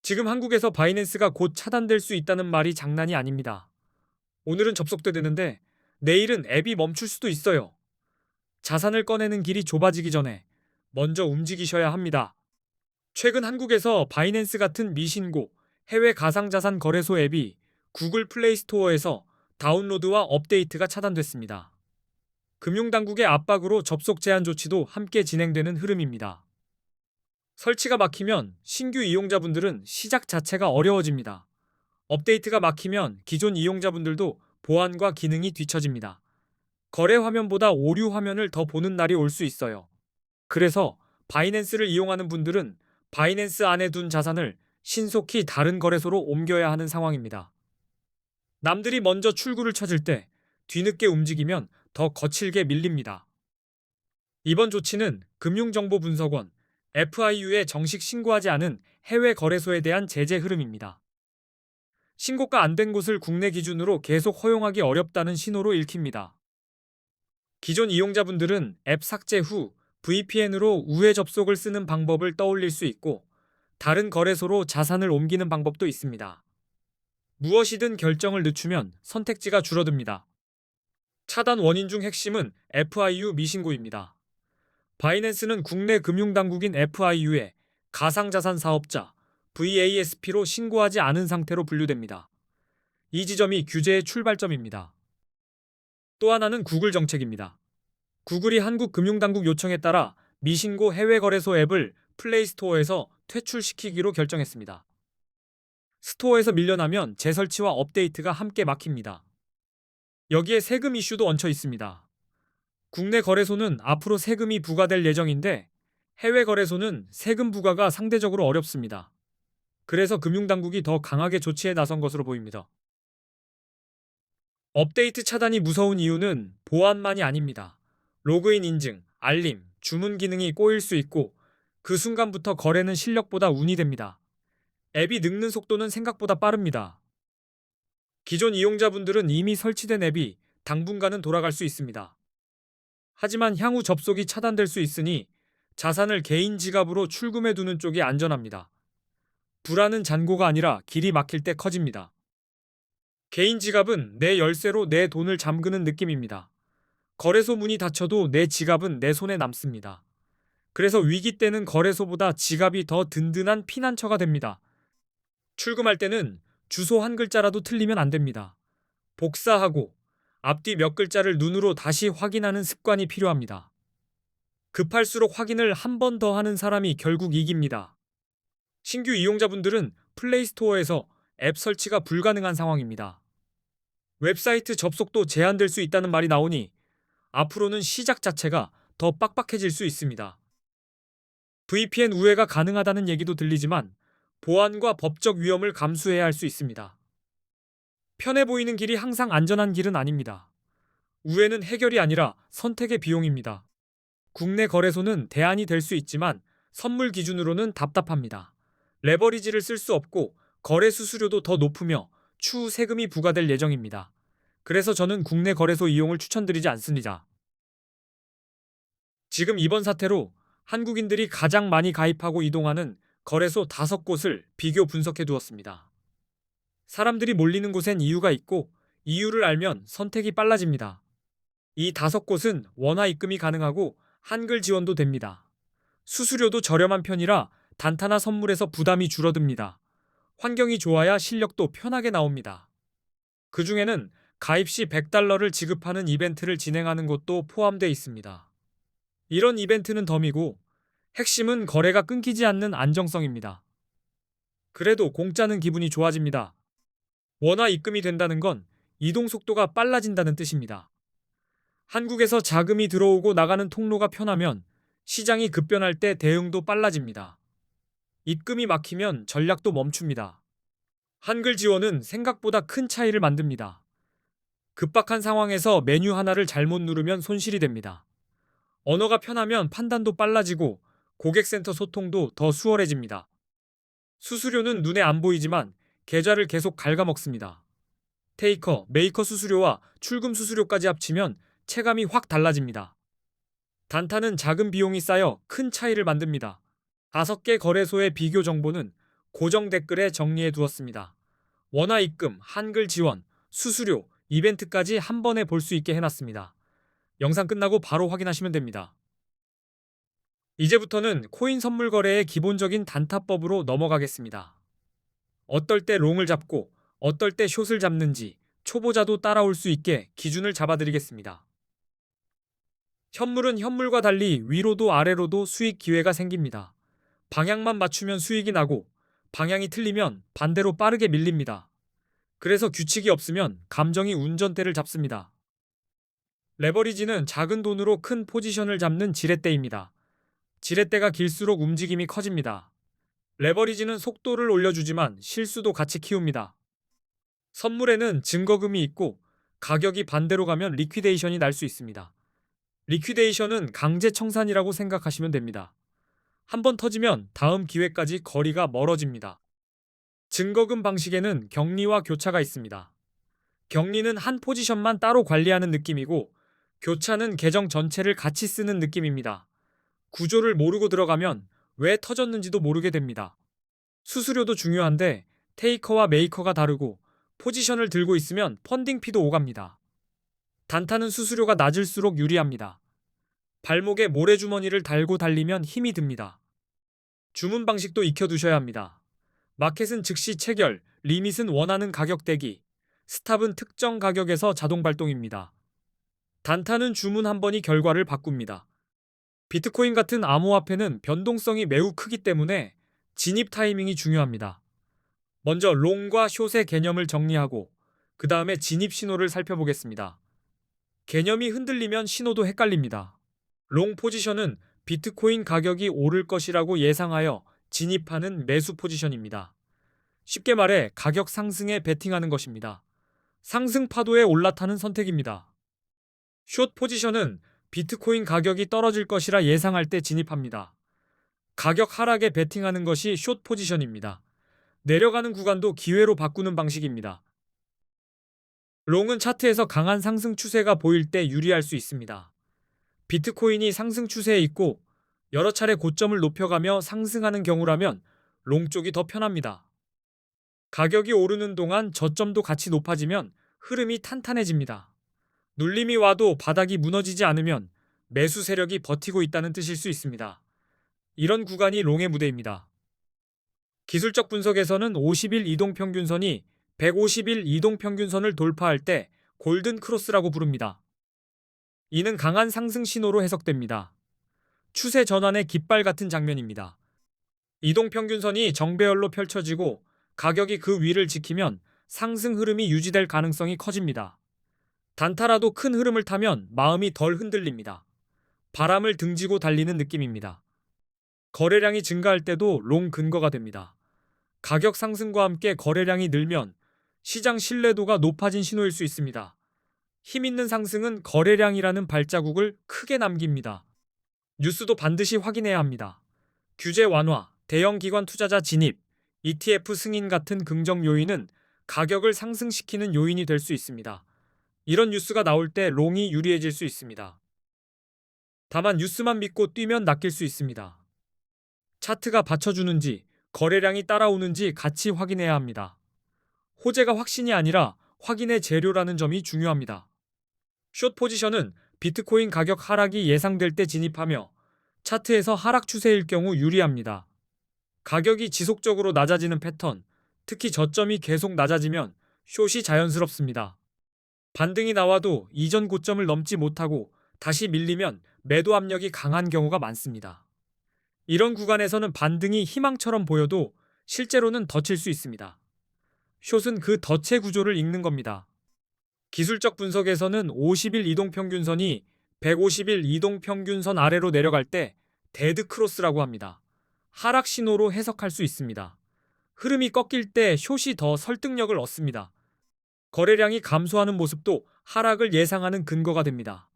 지금 한국에서 바이낸스가 곧 차단될 수 있다는 말이 장난이 아닙니다. 오늘은 접속돼 되는데 내일은 앱이 멈출 수도 있어요. 자산을 꺼내는 길이 좁아지기 전에 먼저 움직이셔야 합니다. 최근 한국에서 바이낸스 같은 미신고 해외 가상자산 거래소 앱이 구글 플레이 스토어에서 다운로드와 업데이트가 차단됐습니다. 금융당국의 압박으로 접속 제한 조치도 함께 진행되는 흐름입니다. 설치가 막히면 신규 이용자분들은 시작 자체가 어려워집니다. 업데이트가 막히면 기존 이용자분들도 보안과 기능이 뒤처집니다. 거래 화면보다 오류 화면을 더 보는 날이 올 수 있어요. 그래서 바이낸스를 이용하는 분들은 바이낸스 안에 둔 자산을 신속히 다른 거래소로 옮겨야 하는 상황입니다. 남들이 먼저 출구를 찾을 때 뒤늦게 움직이면 더 거칠게 밀립니다. 이번 조치는 금융정보분석원 FIU에 정식 신고하지 않은 해외 거래소에 대한 제재 흐름입니다. 신고가 안 된 곳을 국내 기준으로 계속 허용하기 어렵다는 신호로 읽힙니다. 기존 이용자분들은 앱 삭제 후 VPN으로 우회 접속을 쓰는 방법을 떠올릴 수 있고 다른 거래소로 자산을 옮기는 방법도 있습니다. 무엇이든 결정을 늦추면 선택지가 줄어듭니다. 차단 원인 중 핵심은 FIU 미신고입니다. 바이낸스는 국내 금융당국인 FIU에 가상자산 사업자 VASP로 신고하지 않은 상태로 분류됩니다. 이 지점이 규제의 출발점입니다. 또 하나는 구글 정책입니다. 구글이 한국 금융당국 요청에 따라 미신고 해외거래소 앱을 플레이스토어에서 퇴출시키기로 결정했습니다. 스토어에서 밀려나면 재설치와 업데이트가 함께 막힙니다. 여기에 세금 이슈도 얹혀 있습니다. 국내 거래소는 앞으로 세금이 부과될 예정인데 해외 거래소는 세금 부과가 상대적으로 어렵습니다. 그래서 금융당국이 더 강하게 조치에 나선 것으로 보입니다. 업데이트 차단이 무서운 이유는 보안만이 아닙니다. 로그인 인증, 알림, 주문 기능이 꼬일 수 있고 그 순간부터 거래는 실력보다 운이 됩니다. 앱이 늙는 속도는 생각보다 빠릅니다. 기존 이용자분들은 이미 설치된 앱이 당분간은 돌아갈 수 있습니다. 하지만 향후 접속이 차단될 수 있으니 자산을 개인 지갑으로 출금해 두는 쪽이 안전합니다. 불안은 잔고가 아니라 길이 막힐 때 커집니다. 개인 지갑은 내 열쇠로 내 돈을 잠그는 느낌입니다. 거래소 문이 닫혀도 내 지갑은 내 손에 남습니다. 그래서 위기 때는 거래소보다 지갑이 더 든든한 피난처가 됩니다. 출금할 때는 주소 한 글자라도 틀리면 안 됩니다. 복사하고 앞뒤 몇 글자를 눈으로 다시 확인하는 습관이 필요합니다. 급할수록 확인을 한 번 더 하는 사람이 결국 이깁니다. 신규 이용자분들은 플레이스토어에서 앱 설치가 불가능한 상황입니다. 웹사이트 접속도 제한될 수 있다는 말이 나오니 앞으로는 시작 자체가 더 빡빡해질 수 있습니다. VPN 우회가 가능하다는 얘기도 들리지만 보안과 법적 위험을 감수해야 할 수 있습니다. 편해 보이는 길이 항상 안전한 길은 아닙니다. 우회는 해결이 아니라 선택의 비용입니다. 국내 거래소는 대안이 될 수 있지만 선물 기준으로는 답답합니다. 레버리지를 쓸 수 없고 거래 수수료도 더 높으며 추후 세금이 부과될 예정입니다. 그래서 저는 국내 거래소 이용을 추천드리지 않습니다. 지금 이번 사태로 한국인들이 가장 많이 가입하고 이동하는 거래소 5곳을 비교 분석해 두었습니다. 사람들이 몰리는 곳엔 이유가 있고 이유를 알면 선택이 빨라집니다. 이 5곳은 원화 입금이 가능하고 한글 지원도 됩니다. 수수료도 저렴한 편이라 단타나 선물에서 부담이 줄어듭니다. 환경이 좋아야 실력도 편하게 나옵니다. 그 중에는 가입 시 $100를 지급하는 이벤트를 진행하는 곳도 포함되어 있습니다. 이런 이벤트는 덤이고 핵심은 거래가 끊기지 않는 안정성입니다. 그래도 공짜는 기분이 좋아집니다. 원화 입금이 된다는 건 이동 속도가 빨라진다는 뜻입니다. 한국에서 자금이 들어오고 나가는 통로가 편하면 시장이 급변할 때 대응도 빨라집니다. 입금이 막히면 전략도 멈춥니다. 한글 지원은 생각보다 큰 차이를 만듭니다. 급박한 상황에서 메뉴 하나를 잘못 누르면 손실이 됩니다. 언어가 편하면 판단도 빨라지고 고객센터 소통도 더 수월해집니다. 수수료는 눈에 안 보이지만 계좌를 계속 갉아먹습니다. 테이커, 메이커 수수료와 출금 수수료까지 합치면 체감이 확 달라집니다. 단타는 작은 비용이 쌓여 큰 차이를 만듭니다. 5개 거래소의 비교 정보는 고정 댓글에 정리해 두었습니다. 원화 입금, 한글 지원, 수수료, 이벤트까지 한 번에 볼 수 있게 해놨습니다. 영상 끝나고 바로 확인하시면 됩니다. 이제부터는 코인 선물 거래의 기본적인 단타법으로 넘어가겠습니다. 어떨 때 롱을 잡고 어떨 때 숏을 잡는지 초보자도 따라올 수 있게 기준을 잡아드리겠습니다. 현물은 현물과 달리 위로도 아래로도 수익 기회가 생깁니다. 방향만 맞추면 수익이 나고 방향이 틀리면 반대로 빠르게 밀립니다. 그래서 규칙이 없으면 감정이 운전대를 잡습니다. 레버리지는 작은 돈으로 큰 포지션을 잡는 지렛대입니다. 지렛대가 길수록 움직임이 커집니다. 레버리지는 속도를 올려주지만 실수도 같이 키웁니다. 선물에는 증거금이 있고 가격이 반대로 가면 리퀴데이션이 날 수 있습니다. 리퀴데이션은 강제 청산이라고 생각하시면 됩니다. 한번 터지면 다음 기회까지 거리가 멀어집니다. 증거금 방식에는 격리와 교차가 있습니다. 격리는 한 포지션만 따로 관리하는 느낌이고 교차는 계정 전체를 같이 쓰는 느낌입니다. 구조를 모르고 들어가면 왜 터졌는지도 모르게 됩니다. 수수료도 중요한데 테이커와 메이커가 다르고 포지션을 들고 있으면 펀딩피도 오갑니다. 단타는 수수료가 낮을수록 유리합니다. 발목에 모래주머니를 달고 달리면 힘이 듭니다. 주문 방식도 익혀두셔야 합니다. 마켓은 즉시 체결, 리밋은 원하는 가격 대기, 스탑은 특정 가격에서 자동 발동입니다. 단타는 주문 한 번이 결과를 바꿉니다. 비트코인 같은 암호화폐는 변동성이 매우 크기 때문에 진입 타이밍이 중요합니다. 먼저 롱과 숏의 개념을 정리하고 그 다음에 진입 신호를 살펴보겠습니다. 개념이 흔들리면 신호도 헷갈립니다. 롱 포지션은 비트코인 가격이 오를 것이라고 예상하여 진입하는 매수 포지션입니다. 쉽게 말해 가격 상승에 베팅하는 것입니다. 상승 파도에 올라타는 선택입니다. 숏 포지션은 비트코인 가격이 떨어질 것이라 예상할 때 진입합니다. 가격 하락에 베팅하는 것이 숏 포지션입니다. 내려가는 구간도 기회로 바꾸는 방식입니다. 롱은 차트에서 강한 상승 추세가 보일 때 유리할 수 있습니다. 비트코인이 상승 추세에 있고 여러 차례 고점을 높여가며 상승하는 경우라면 롱 쪽이 더 편합니다. 가격이 오르는 동안 저점도 같이 높아지면 흐름이 탄탄해집니다. 눌림이 와도 바닥이 무너지지 않으면 매수 세력이 버티고 있다는 뜻일 수 있습니다. 이런 구간이 롱의 무대입니다. 기술적 분석에서는 50일 이동평균선이 150일 이동평균선을 돌파할 때 골든 크로스라고 부릅니다. 이는 강한 상승 신호로 해석됩니다. 추세 전환의 깃발 같은 장면입니다. 이동평균선이 정배열로 펼쳐지고 가격이 그 위를 지키면 상승 흐름이 유지될 가능성이 커집니다. 단타라도 큰 흐름을 타면 마음이 덜 흔들립니다. 바람을 등지고 달리는 느낌입니다. 거래량이 증가할 때도 롱 근거가 됩니다. 가격 상승과 함께 거래량이 늘면 시장 신뢰도가 높아진 신호일 수 있습니다. 힘 있는 상승은 거래량이라는 발자국을 크게 남깁니다. 뉴스도 반드시 확인해야 합니다. 규제 완화, 대형 기관 투자자 진입, ETF 승인 같은 긍정 요인은 가격을 상승시키는 요인이 될 수 있습니다. 이런 뉴스가 나올 때 롱이 유리해질 수 있습니다. 다만 뉴스만 믿고 뛰면 낚일 수 있습니다. 차트가 받쳐주는지 거래량이 따라오는지 같이 확인해야 합니다. 호재가 확신이 아니라 확인의 재료라는 점이 중요합니다. 숏 포지션은 비트코인 가격 하락이 예상될 때 진입하며 차트에서 하락 추세일 경우 유리합니다. 가격이 지속적으로 낮아지는 패턴, 특히 저점이 계속 낮아지면 숏이 자연스럽습니다. 반등이 나와도 이전 고점을 넘지 못하고 다시 밀리면 매도 압력이 강한 경우가 많습니다. 이런 구간에서는 반등이 희망처럼 보여도 실제로는 덧칠 수 있습니다. 숏은 그 덫의 구조를 읽는 겁니다. 기술적 분석에서는 50일 이동평균선이 150일 이동평균선 아래로 내려갈 때 데드 크로스라고 합니다. 하락 신호로 해석할 수 있습니다. 흐름이 꺾일 때 숏이 더 설득력을 얻습니다. 거래량이 감소하는 모습도 하락을 예상하는 근거가 됩니다.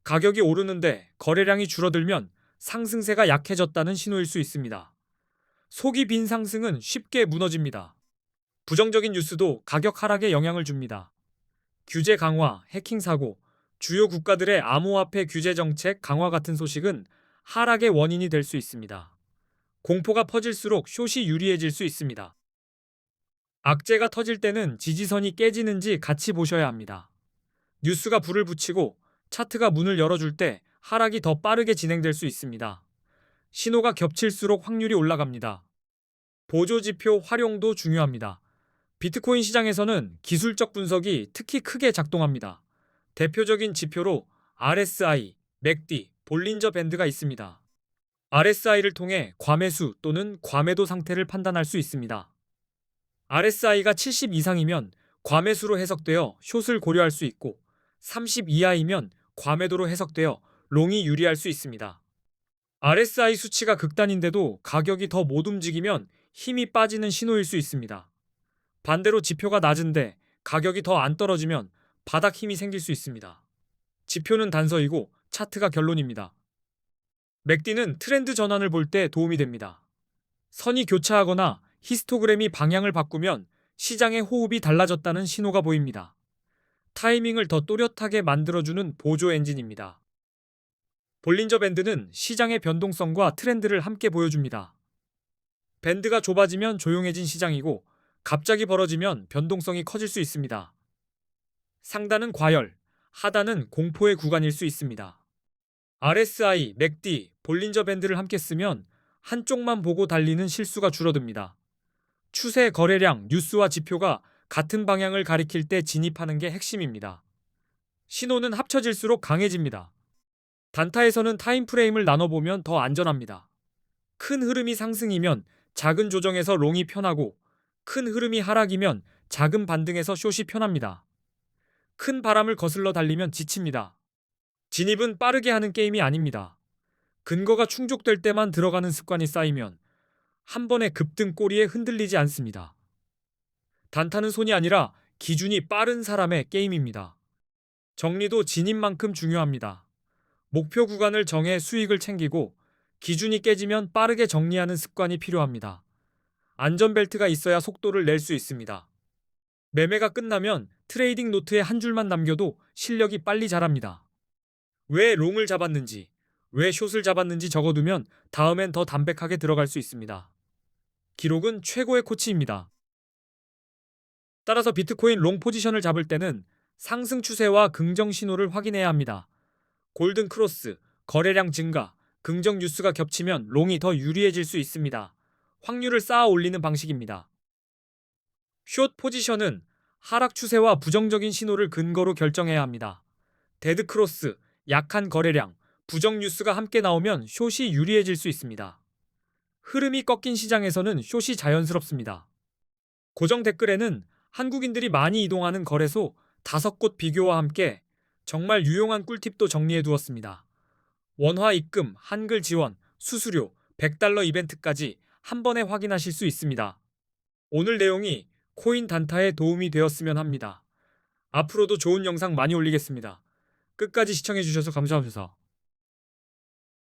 가격이 오르는데 거래량이 줄어들면 상승세가 약해졌다는 신호일 수 있습니다. 속이 빈 상승은 쉽게 무너집니다. 부정적인 뉴스도 가격 하락에 영향을 줍니다. 규제 강화, 해킹 사고, 주요 국가들의 암호화폐 규제 정책 강화 같은 소식은 하락의 원인이 될 수 있습니다. 공포가 퍼질수록 숏이 유리해질 수 있습니다. 악재가 터질 때는 지지선이 깨지는지 같이 보셔야 합니다. 뉴스가 불을 붙이고 차트가 문을 열어줄 때 하락이 더 빠르게 진행될 수 있습니다. 신호가 겹칠수록 확률이 올라갑니다. 보조지표 활용도 중요합니다. 비트코인 시장에서는 기술적 분석이 특히 크게 작동합니다. 대표적인 지표로 RSI, 맥디, 볼린저 밴드가 있습니다. RSI를 통해 과매수 또는 과매도 상태를 판단할 수 있습니다. RSI가 70 이상이면 과매수로 해석되어 숏을 고려할 수 있고 30 이하이면 과매도로 해석되어 롱이 유리할 수 있습니다. RSI 수치가 극단인데도 가격이 더 못 움직이면 힘이 빠지는 신호일 수 있습니다. 반대로 지표가 낮은데 가격이 더 안 떨어지면 바닥 힘이 생길 수 있습니다. 지표는 단서이고 차트가 결론입니다. 맥디는 트렌드 전환을 볼 때 도움이 됩니다. 선이 교차하거나 히스토그램이 방향을 바꾸면 시장의 호흡이 달라졌다는 신호가 보입니다. 타이밍을 더 또렷하게 만들어주는 보조 엔진입니다. 볼린저 밴드는 시장의 변동성과 트렌드를 함께 보여줍니다. 밴드가 좁아지면 조용해진 시장이고 갑자기 벌어지면 변동성이 커질 수 있습니다. 상단은 과열, 하단은 공포의 구간일 수 있습니다. RSI, 맥디, 볼린저 밴드를 함께 쓰면 한쪽만 보고 달리는 실수가 줄어듭니다. 추세 거래량, 뉴스와 지표가 같은 방향을 가리킬 때 진입하는 게 핵심입니다. 신호는 합쳐질수록 강해집니다. 단타에서는 타임프레임을 나눠보면 더 안전합니다. 큰 흐름이 상승이면 작은 조정에서 롱이 편하고 큰 흐름이 하락이면 작은 반등에서 숏이 편합니다. 큰 바람을 거슬러 달리면 지칩니다. 진입은 빠르게 하는 게임이 아닙니다. 근거가 충족될 때만 들어가는 습관이 쌓이면 한 번의 급등 꼬리에 흔들리지 않습니다. 단타는 손이 아니라 기준이 빠른 사람의 게임입니다. 정리도 진입만큼 중요합니다. 목표 구간을 정해 수익을 챙기고 기준이 깨지면 빠르게 정리하는 습관이 필요합니다. 안전벨트가 있어야 속도를 낼 수 있습니다. 매매가 끝나면 트레이딩 노트에 한 줄만 남겨도 실력이 빨리 자랍니다. 왜 롱을 잡았는지, 왜 숏을 잡았는지 적어두면 다음엔 더 담백하게 들어갈 수 있습니다. 기록은 최고의 코치입니다. 따라서 비트코인 롱 포지션을 잡을 때는 상승 추세와 긍정 신호를 확인해야 합니다. 골든 크로스, 거래량 증가, 긍정 뉴스가 겹치면 롱이 더 유리해질 수 있습니다. 확률을 쌓아 올리는 방식입니다. 숏 포지션은 하락 추세와 부정적인 신호를 근거로 결정해야 합니다. 데드 크로스, 약한 거래량, 부정 뉴스가 함께 나오면 숏이 유리해질 수 있습니다. 흐름이 꺾인 시장에서는 숏이 자연스럽습니다. 고정 댓글에는 한국인들이 많이 이동하는 거래소 5곳 비교와 함께 정말 유용한 꿀팁도 정리해 두었습니다. 원화 입금, 한글 지원, 수수료, $100 이벤트까지 한 번에 확인하실 수 있습니다. 오늘 내용이 코인 단타에 도움이 되었으면 합니다. 앞으로도 좋은 영상 많이 올리겠습니다. 끝까지 시청해 주셔서 감사합니다.